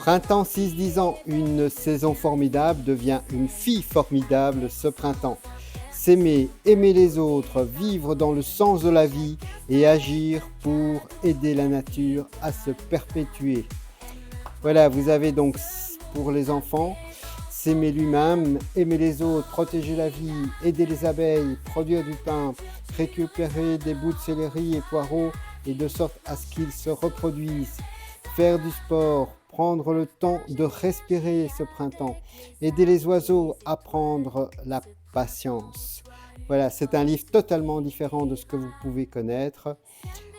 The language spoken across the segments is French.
Printemps 6-10 ans, une saison formidable devient une fille formidable ce printemps. S'aimer, aimer les autres, vivre dans le sens de la vie et agir pour aider la nature à se perpétuer. Voilà, vous avez donc pour les enfants, s'aimer lui-même, aimer les autres, protéger la vie, aider les abeilles, produire du pain, récupérer des bouts de céleri et poireaux et de sorte à ce qu'ils se reproduisent, faire du sport, prendre le temps de respirer ce printemps, aider les oiseaux, apprendre la patience. Voilà, c'est un livre totalement différent de ce que vous pouvez connaître.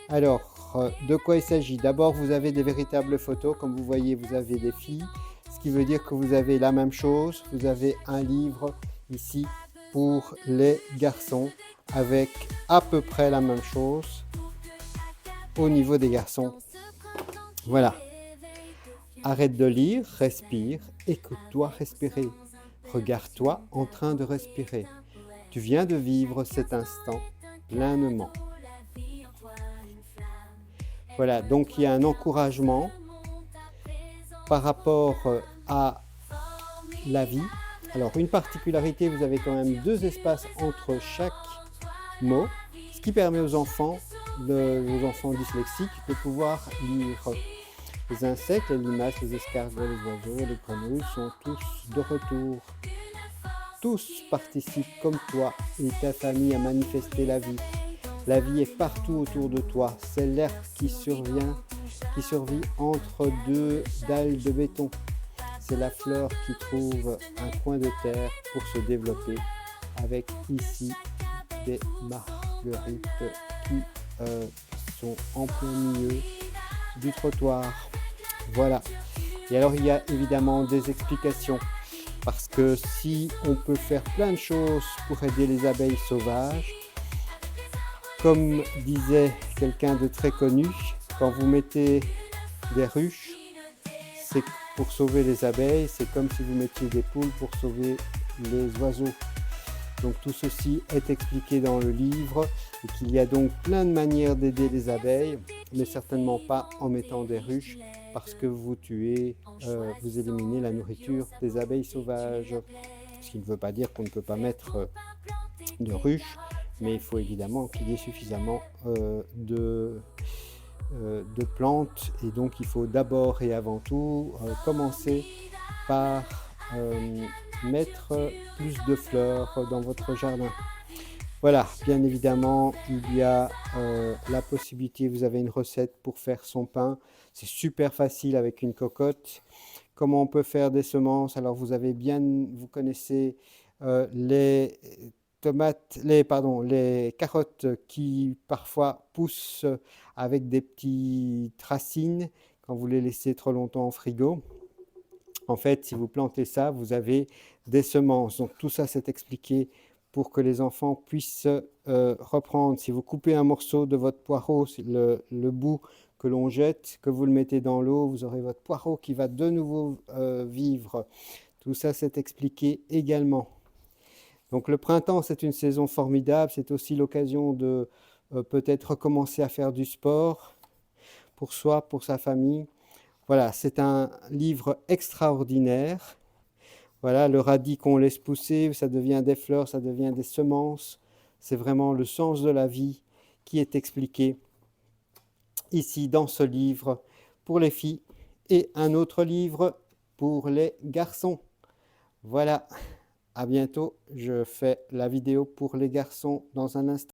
Alors, de quoi il s'agit? D'abord, vous avez des véritables photos. Comme vous voyez, vous avez des filles, ce qui veut dire que vous avez la même chose. Vous avez un livre ici pour les garçons avec à peu près la même chose au niveau des garçons. Voilà. Arrête de lire, respire, écoute-toi respirer. Regarde-toi en train de respirer. Tu viens de vivre cet instant pleinement. Voilà, donc il y a un encouragement par rapport à la vie. Alors, une particularité, vous avez quand même 2 espaces entre chaque mot, ce qui permet aux enfants dyslexiques de pouvoir lire. Les insectes, les limaces, les escargots, les oiseaux, les grenouilles sont tous de retour. Tous participent comme toi et ta famille à manifester la vie. La vie est partout autour de toi. C'est l'herbe qui survit entre 2 dalles de béton. C'est la fleur qui trouve un coin de terre pour se développer, avec ici des marguerites qui sont en plein milieu du trottoir. Voilà. Et alors il y a évidemment des explications, parce que si on peut faire plein de choses pour aider les abeilles sauvages, comme disait quelqu'un de très connu, quand vous mettez des ruches, c'est pour sauver les abeilles, c'est comme si vous mettiez des poules pour sauver les oiseaux. Donc tout ceci est expliqué dans le livre et qu'il y a donc plein de manières d'aider les abeilles, mais certainement pas en mettant des ruches, parce que vous éliminez la nourriture des abeilles sauvages. Ce qui ne veut pas dire qu'on ne peut pas mettre de ruches, mais il faut évidemment qu'il y ait suffisamment de plantes, et donc il faut d'abord et avant tout commencer par mettre plus de fleurs dans votre jardin. Voilà, bien évidemment, il y a la possibilité, vous avez une recette pour faire son pain. C'est super facile avec une cocotte. Comment on peut faire des semences? Alors vous connaissez les les carottes qui parfois poussent avec des petites racines quand vous les laissez trop longtemps au frigo. En fait, si vous plantez ça, vous avez des semences. Donc tout ça, c'est expliqué pour que les enfants puissent reprendre. Si vous coupez un morceau de votre poireau, le bout que l'on jette, que vous le mettez dans l'eau, vous aurez votre poireau qui va de nouveau vivre. Tout ça, c'est expliqué également. Donc le printemps, c'est une saison formidable. C'est aussi l'occasion de peut-être recommencer à faire du sport pour soi, pour sa famille. Voilà, c'est un livre extraordinaire. Voilà, le radis qu'on laisse pousser, ça devient des fleurs, ça devient des semences. C'est vraiment le sens de la vie qui est expliqué ici dans ce livre pour les filles, et un autre livre pour les garçons. Voilà, à bientôt. Je fais la vidéo pour les garçons dans un instant.